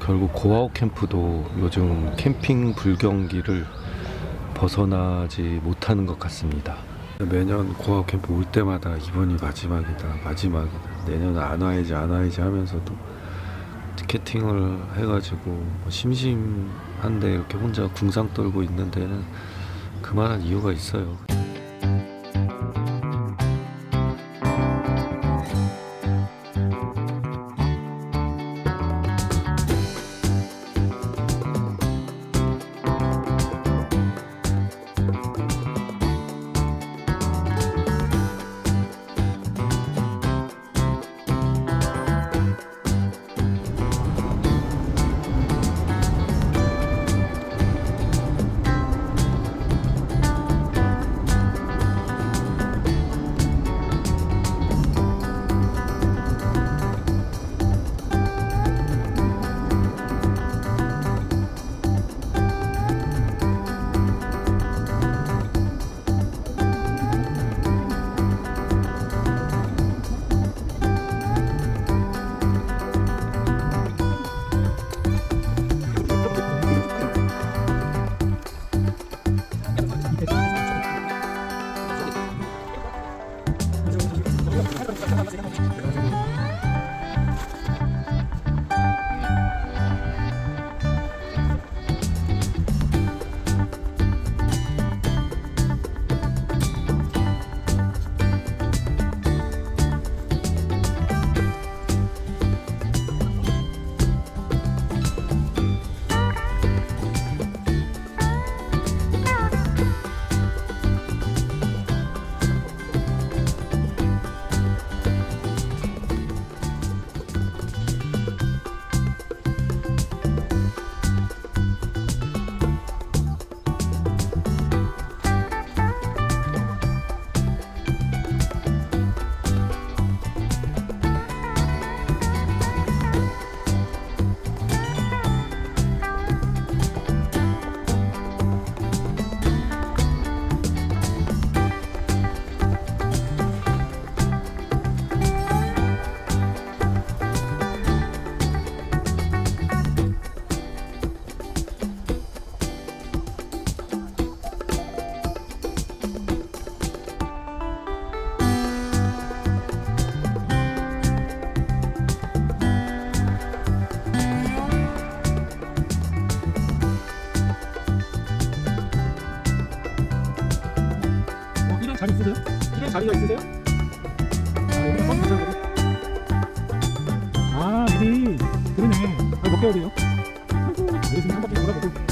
결국 고아웃 캠프도 요즘 캠핑 불경기를 벗어나지 못하는 것 같습니다. 매년 고아웃 캠프 올 때마다 이번이 마지막이다. 내년 안 와야지 하면서도 티켓팅을 해가지고 심심한데 이렇게 혼자 궁상 떨고 있는 데는 그만한 이유가 있어요. 자리 있으세요? 이런 자리가 있으세요? 아, 여기가 버스 괜찮거든? 아, 여기 그러네. 아, 몇 개월이에요? 아이고, 여기 지금 한 바퀴 돌아보고.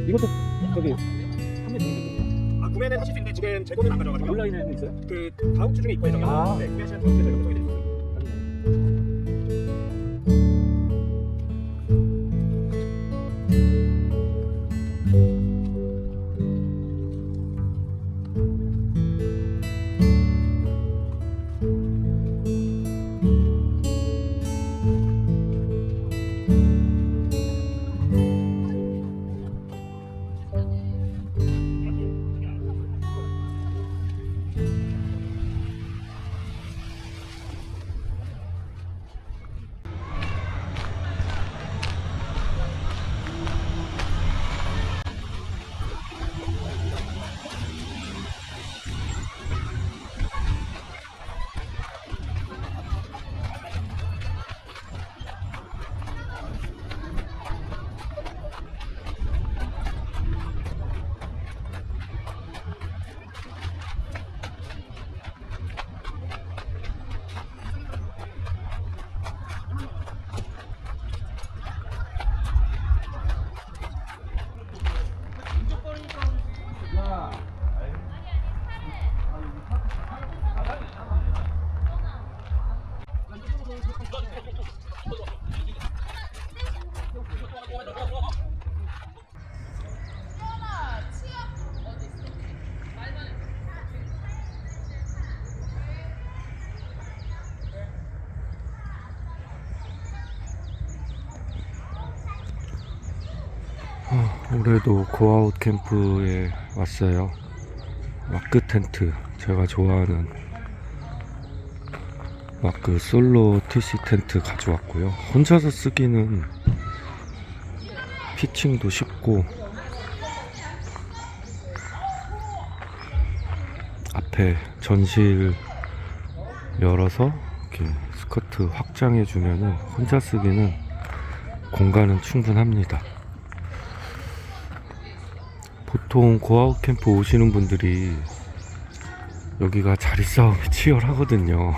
이것도 저기 판매 중인데 아, 구매는 하실 수 있는데 지금 재고는 안 가져가지고 온라인에는 있어요? 그 다음 주 중에 입고해 정요. 아. 네, 구매하시는 다음 주에 저희가 소개드리겠습니다. 올해도 고아웃 캠프에 왔어요. 마크 텐트, 제가 좋아하는 마크 솔로 TC 텐트 가져왔고요. 혼자서 쓰기는 피칭도 쉽고 앞에 전실 열어서 이렇게 스커트 확장해 주면은 혼자 쓰기는 공간은 충분합니다. 보통 고아웃 캠프 오시는 분들이 여기가 자리 싸움이 치열하거든요.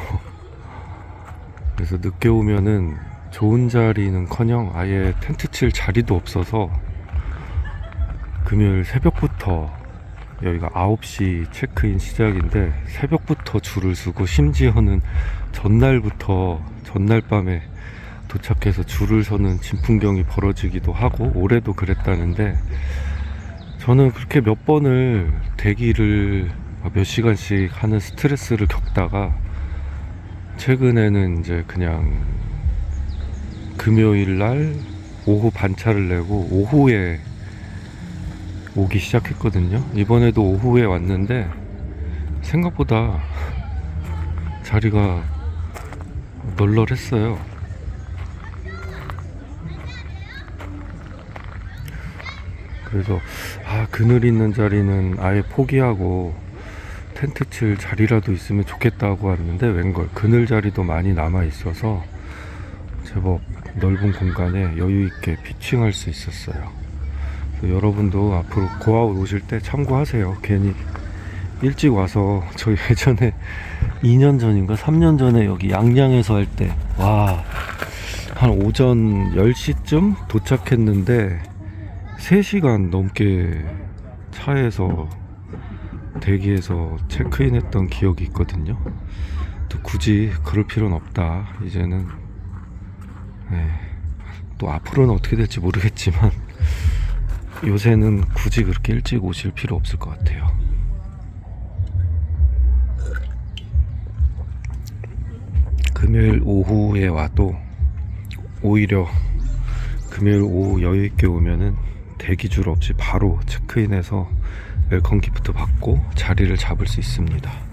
그래서 늦게 오면은 좋은 자리는커녕 아예 텐트 칠 자리도 없어서 금요일 새벽부터, 여기가 9시 체크인 시작인데 새벽부터 줄을 서고, 심지어는 전날 밤에 도착해서 줄을 서는 진풍경이 벌어지기도 하고, 올해도 그랬다는데, 저는 그렇게 몇 번을 대기를 몇 시간씩 하는 스트레스를 겪다가 최근에는 이제 그냥 금요일 날 오후 반차를 내고 오후에 오기 시작했거든요. 이번에도 오후에 왔는데 생각보다 자리가 널널했어요. 그래서 그늘 있는 자리는 아예 포기하고 텐트 칠 자리라도 있으면 좋겠다고 왔는데, 웬걸 그늘 자리도 많이 남아 있어서 제법 넓은 공간에 여유 있게 피칭할 수 있었어요. 여러분도 앞으로 고아웃 오실 때 참고하세요. 괜히 일찍 와서, 저희 예전에 2년 전인가 3년 전에 여기 양양에서 할 때 한 오전 10시쯤 도착했는데 3시간 넘게 차에서 대기해서 체크인 했던 기억이 있거든요. 또 굳이 그럴 필요는 없다. 이제는 또 앞으로는 어떻게 될지 모르겠지만 요새는 굳이 그렇게 일찍 오실 필요 없을 것 같아요. 금요일 오후에 와도 오히려 금요일 오후 여유있게 오면은 대기줄 없이 바로 체크인해서 웰컴 기프트 받고 자리를 잡을 수 있습니다.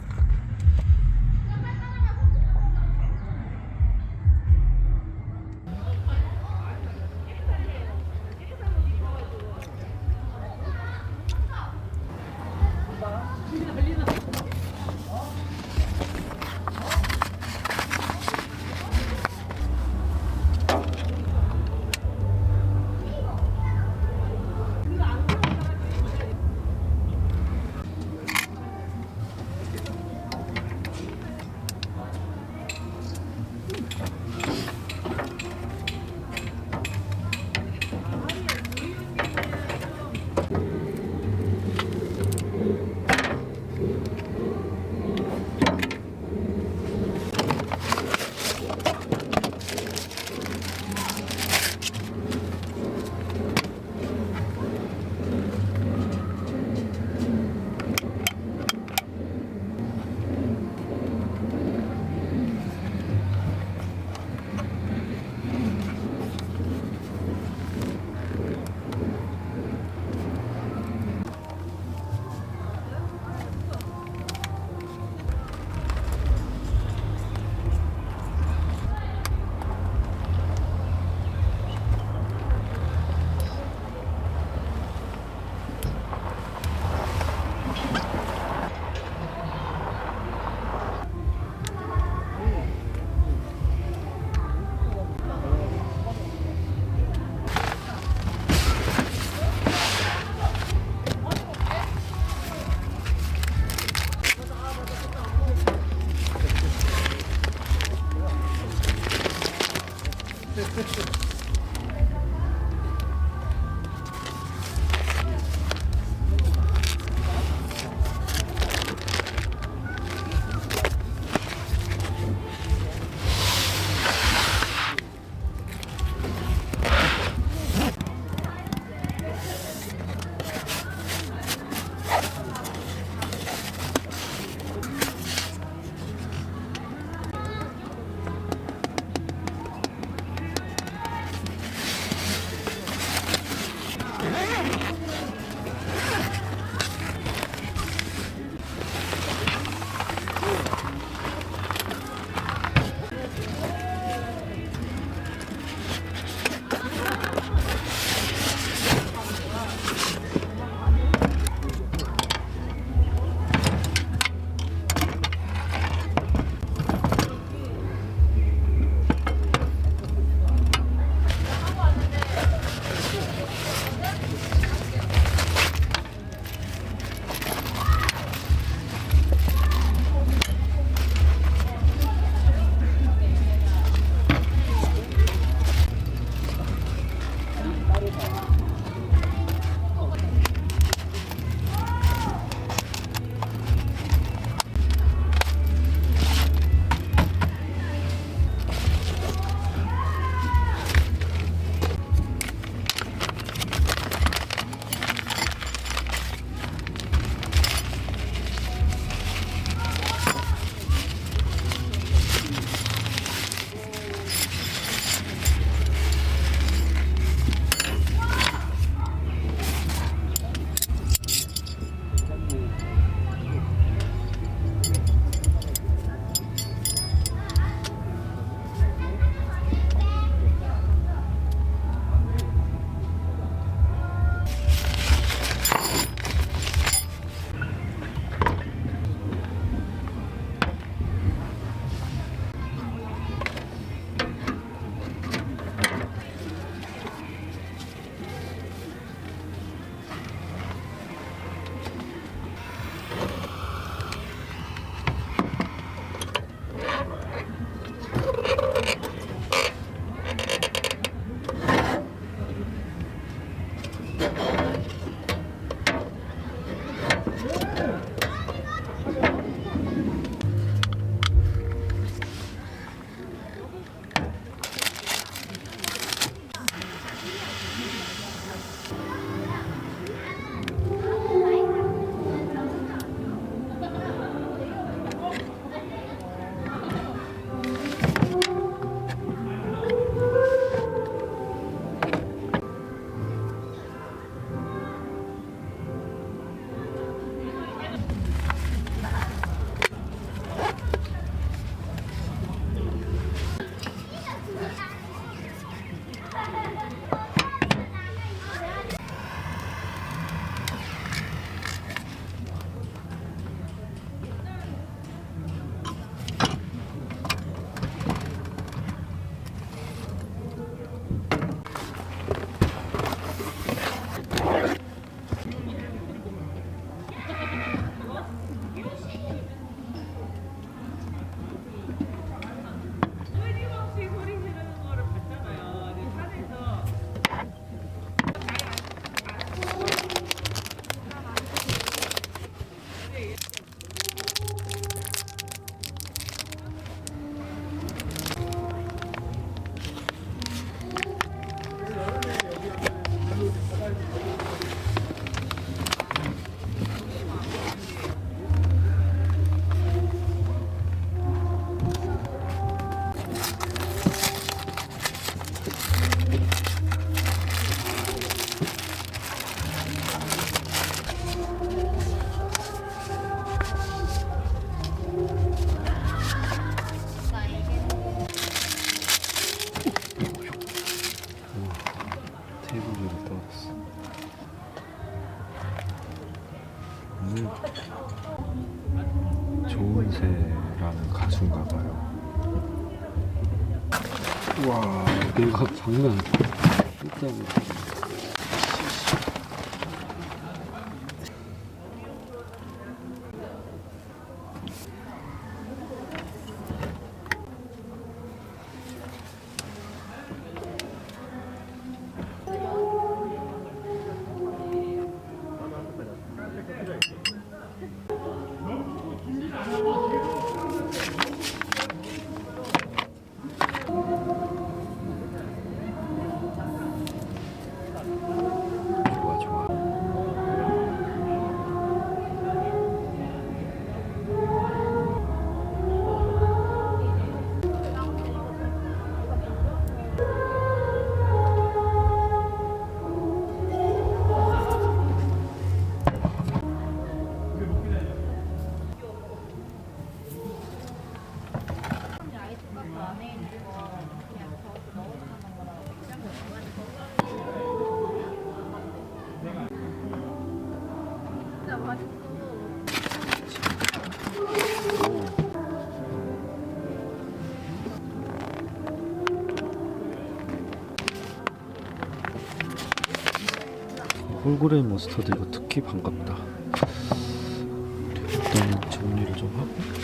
조은세라는 가수인가 봐요. 우와, 내가 장난 아니야. 진짜. 좋아 좋아. 홀그레인 머스터드 이거 특히 반갑다. 일단 정리를 좀 하고.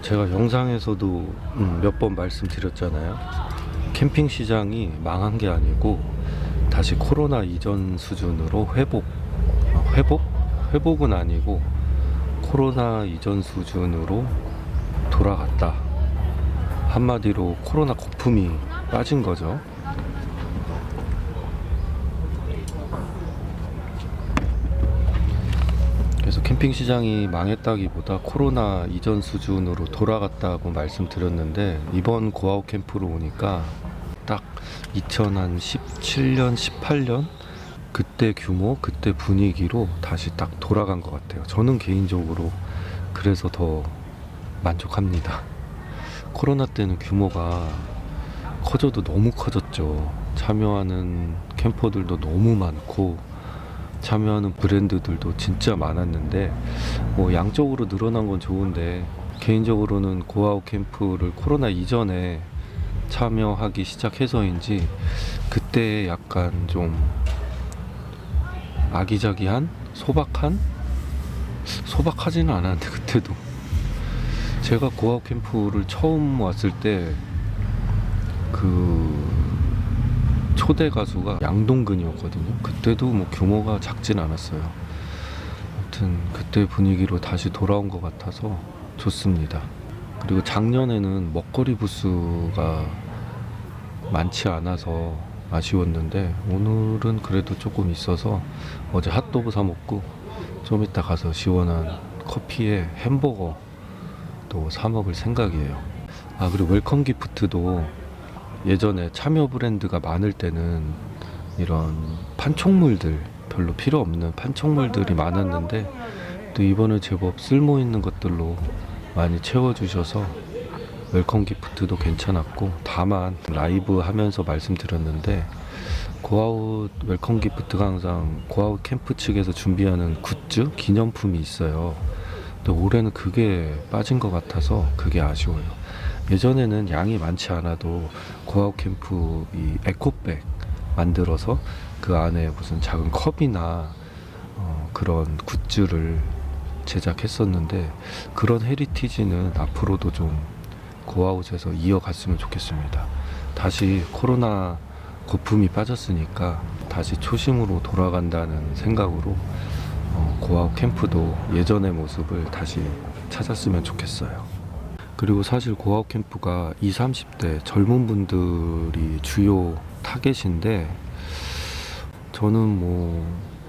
제가 영상에서도 몇 번 말씀드렸잖아요. 캠핑 시장이 망한 게 아니고 다시 코로나 이전 수준으로 회복은 아니고 코로나 이전 수준으로 돌아갔다. 한마디로 코로나 거품이 빠진 거죠. 그래서 캠핑 시장이 망했다기보다 코로나 이전 수준으로 돌아갔다고 말씀드렸는데, 이번 고아웃 캠프로 오니까 딱 2017년, 18년 그때 규모, 그때 분위기로 다시 딱 돌아간 것 같아요. 저는 개인적으로 그래서 더 만족합니다. 코로나 때는 규모가 커져도 너무 커졌죠. 참여하는 캠퍼들도 너무 많고 참여하는 브랜드들도 진짜 많았는데, 뭐 양적으로 늘어난 건 좋은데 개인적으로는 고아웃 캠프를 코로나 이전에 참여하기 시작해서인지 그때 약간 좀 아기자기한? 소박하지는 않았는데, 그때도 제가 고아웃 캠프를 처음 왔을 때 그 초대 가수가 양동근이었거든요. 그때도 뭐 규모가 작진 않았어요. 아무튼 그때 분위기로 다시 돌아온 것 같아서 좋습니다. 그리고 작년에는 먹거리 부스가 많지 않아서 아쉬웠는데, 오늘은 그래도 조금 있어서 어제 핫도그 사 먹고 좀 이따 가서 시원한 커피에 햄버거 또 사 먹을 생각이에요. 그리고 웰컴 기프트도 예전에 참여 브랜드가 많을 때는 이런 판촉물들, 별로 필요 없는 판촉물들이 많았는데 또 이번에 제법 쓸모 있는 것들로 많이 채워주셔서 웰컴 기프트도 괜찮았고, 다만 라이브 하면서 말씀드렸는데 고아웃 웰컴 기프트가 항상 고아웃 캠프 측에서 준비하는 굿즈, 기념품이 있어요. 근데 올해는 그게 빠진 것 같아서 그게 아쉬워요. 예전에는 양이 많지 않아도 고아웃 캠프 이 에코백 만들어서 그 안에 무슨 작은 컵이나 그런 굿즈를 제작했었는데, 그런 헤리티지는 앞으로도 좀 고아웃에서 이어갔으면 좋겠습니다. 다시 코로나 거품이 빠졌으니까 다시 초심으로 돌아간다는 생각으로 고아웃 캠프도 예전의 모습을 다시 찾았으면 좋겠어요. 그리고 사실 고아웃 캠프가 20, 30대 젊은 분들이 주요 타겟인데, 저는 뭐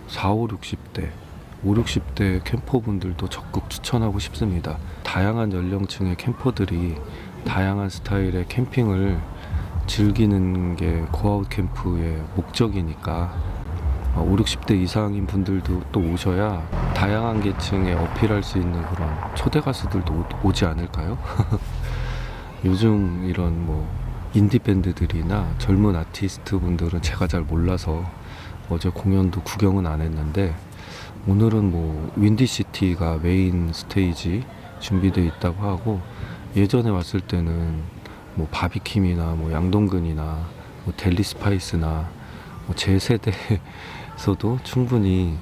40, 60대 60대 캠퍼분들도 적극 추천하고 싶습니다. 다양한 연령층의 캠퍼들이 다양한 스타일의 캠핑을 즐기는 게 고아웃 캠프의 목적이니까 50, 60대 이상인 분들도 또 오셔야 다양한 계층에 어필할 수 있는 그런 초대 가수들도 오지 않을까요? 요즘 이런 뭐 인디 밴드들이나 젊은 아티스트 분들은 제가 잘 몰라서 어제 공연도 구경은 안 했는데, 오늘은 뭐 윈디시티가 메인 스테이지 준비되어 있다고 하고, 예전에 왔을 때는 뭐 바비킴이나 뭐 양동근이나 뭐 델리 스파이스나 뭐 제 세대에서도 충분히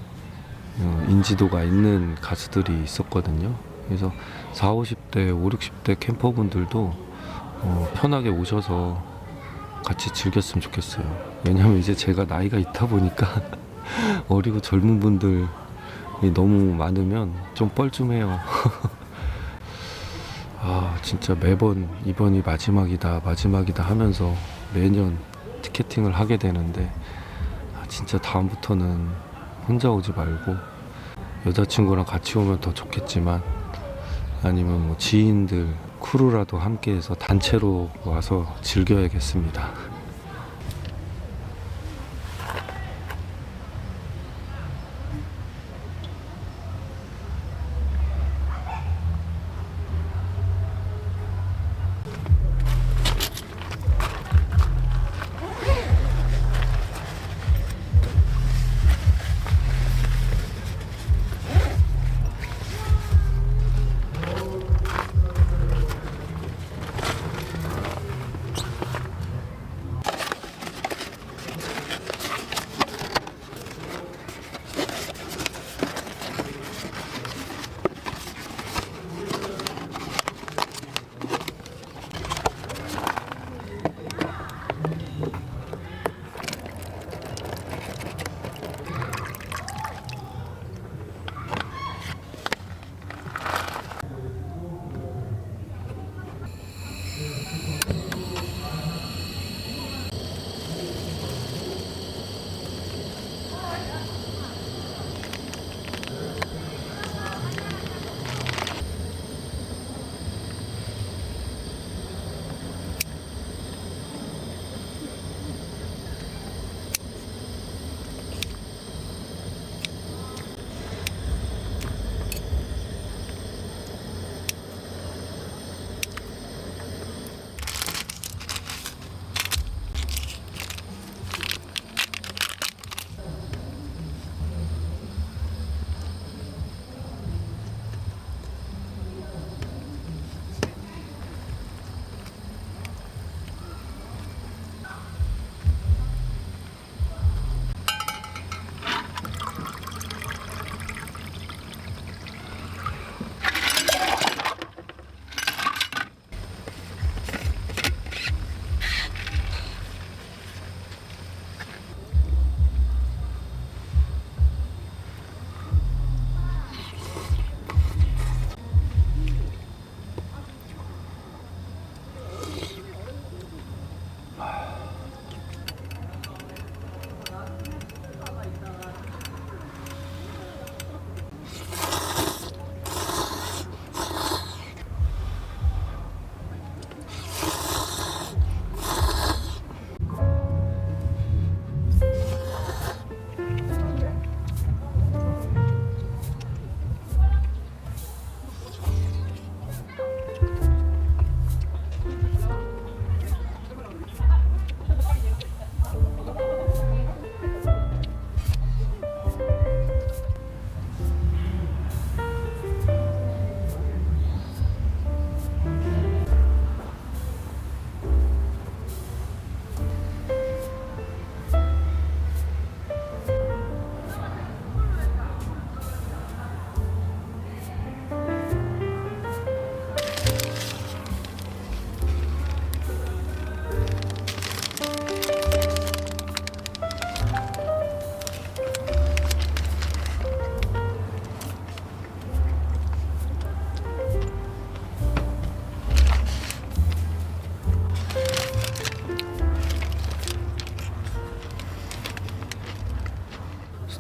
인지도가 있는 가수들이 있었거든요. 그래서 40, 50대, 50, 60대 캠퍼분들도 편하게 오셔서 같이 즐겼으면 좋겠어요. 왜냐면 이제 제가 나이가 있다 보니까 어리고 젊은 분들이 너무 많으면 좀 뻘쭘해요. 진짜 매번 이번이 마지막이다 하면서 매년 티켓팅을 하게 되는데, 진짜 다음부터는 혼자 오지 말고 여자친구랑 같이 오면 더 좋겠지만, 아니면 뭐 지인들 크루라도 함께해서 단체로 와서 즐겨야겠습니다.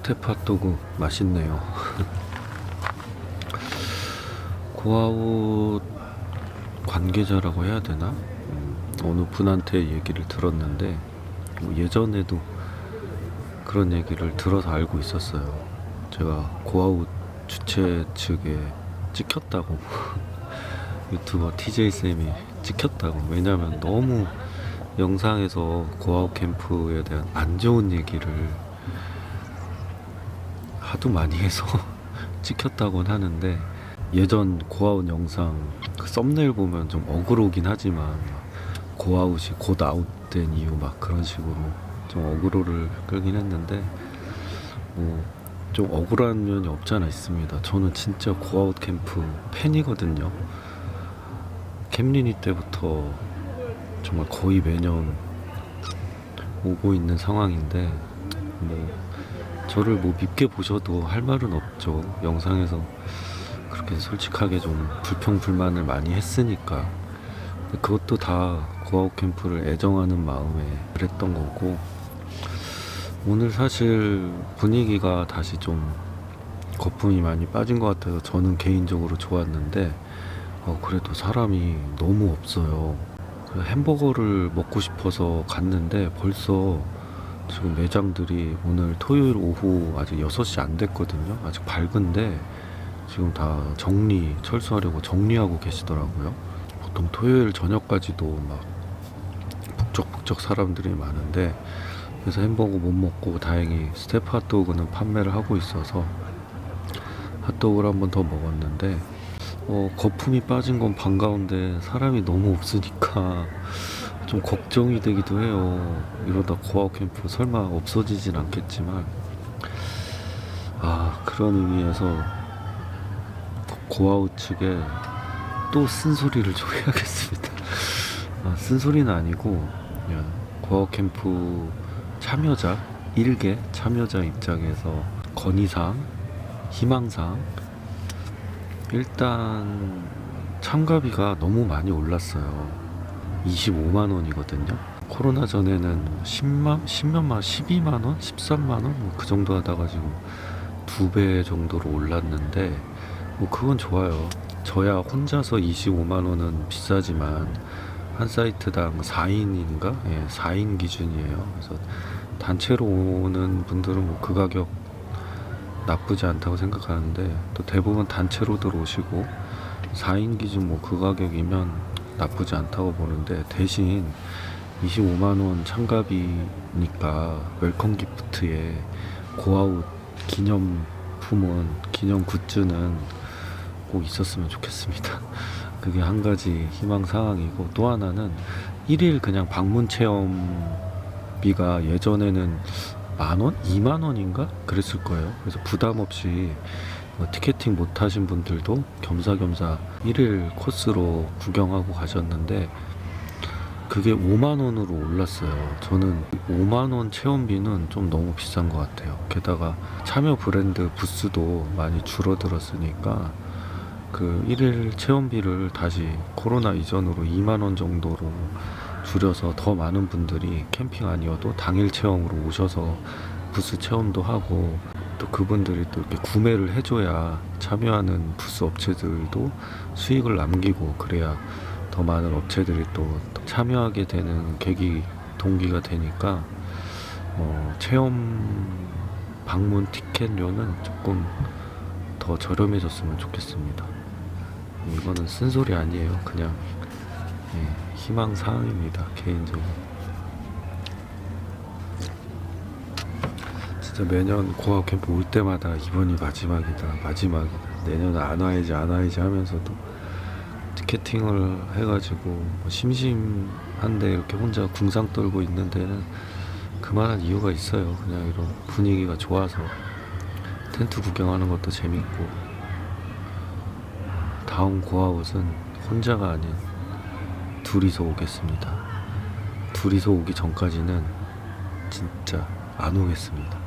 스텝 핫도그 맛있네요. 고아웃 관계자라고 해야 되나? 어느 분한테 얘기를 들었는데 뭐 예전에도 그런 얘기를 들어서 알고 있었어요. 제가 고아웃 주최 측에 찍혔다고 유튜버 TJ쌤이 찍혔다고. 왜냐면 너무 영상에서 고아웃 캠프에 대한 안 좋은 얘기를 하도 많이 해서 찍혔다고는 하는데, 예전 고아웃 영상 그 썸네일 보면 좀 어그로긴 하지만 고아웃이 곧 아웃된 이유 막 그런 식으로 좀 어그로를 끌긴 했는데, 뭐 좀 억울한 면이 없잖아 있습니다. 저는 진짜 고아웃 캠프 팬이거든요. 캠리니 때부터 정말 거의 매년 오고 있는 상황인데, 뭐 저를 뭐 밉게 보셔도 할 말은 없죠. 영상에서 그렇게 솔직하게 좀 불평불만을 많이 했으니까. 그것도 다 고아웃 캠프를 애정하는 마음에 그랬던 거고, 오늘 사실 분위기가 다시 좀 거품이 많이 빠진 것 같아서 저는 개인적으로 좋았는데, 그래도 사람이 너무 없어요. 햄버거를 먹고 싶어서 갔는데 벌써 지금 매장들이 오늘 토요일 오후 아직 6시 안 됐거든요. 아직 밝은데 지금 다 철수하려고 정리하고 계시더라고요. 보통 토요일 저녁까지도 막 북적북적 사람들이 많은데, 그래서 햄버거 못 먹고 다행히 스텝 핫도그는 판매를 하고 있어서 핫도그를 한 번 더 먹었는데, 거품이 빠진 건 반가운데 사람이 너무 없으니까 좀 걱정이 되기도 해요. 이러다 고아웃 캠프 설마 없어지진 않겠지만, 그런 의미에서 고아웃 측에 또 쓴소리를 좀 해야겠습니다. 쓴소리는 아니고 그냥 고아웃 캠프 참여자, 일개 참여자 입장에서 건의사항, 희망사항, 일단 참가비가 너무 많이 올랐어요. 25만 원이거든요. 코로나 전에는 10몇만 원, 12만 원, 13만 원 뭐 그 정도 하다가 지금 2배 정도로 올랐는데, 뭐 그건 좋아요. 저야 혼자서 25만 원은 비싸지만 한 사이트당 4인인가? 4인 기준이에요. 그래서 단체로 오는 분들은 뭐 그 가격 나쁘지 않다고 생각하는데, 또 대부분 단체로들 오시고 4인 기준 뭐 그 가격이면 나쁘지 않다고 보는데, 대신 25만 원 참가비니까 웰컴 기프트에 고아웃 기념품은, 기념 굿즈는 꼭 있었으면 좋겠습니다. 그게 한 가지 희망 사항이고, 또 하나는 1일 그냥 방문 체험비가 예전에는 10,000원? 20,000원인가? 그랬을 거예요. 그래서 부담 없이 티켓팅 못 하신 분들도 겸사겸사 1일 코스로 구경하고 가셨는데, 그게 5만 원으로 올랐어요. 저는 5만 원 체험비는 좀 너무 비싼 것 같아요. 게다가 참여 브랜드 부스도 많이 줄어들었으니까 그 1일 체험비를 다시 코로나 이전으로 2만 원 정도로 줄여서 더 많은 분들이 캠핑 아니어도 당일 체험으로 오셔서 부스 체험도 하고, 또 그분들이 또 이렇게 구매를 해줘야 참여하는 부스 업체들도 수익을 남기고, 그래야 더 많은 업체들이 또 참여하게 되는 계기, 동기가 되니까 체험 방문 티켓료는 조금 더 저렴해졌으면 좋겠습니다. 이거는 쓴소리 아니에요. 그냥 희망사항입니다. 개인적으로. 진짜 매년 고아웃 캠프 올 때마다 이번이 마지막이다. 내년에 안 와야지 하면서도 티켓팅을 해가지고 뭐 심심한데 이렇게 혼자 궁상 떨고 있는 데는 그만한 이유가 있어요. 그냥 이런 분위기가 좋아서 텐트 구경하는 것도 재밌고, 다음 고아웃은 혼자가 아닌 둘이서 오겠습니다. 둘이서 오기 전까지는 진짜 안 오겠습니다.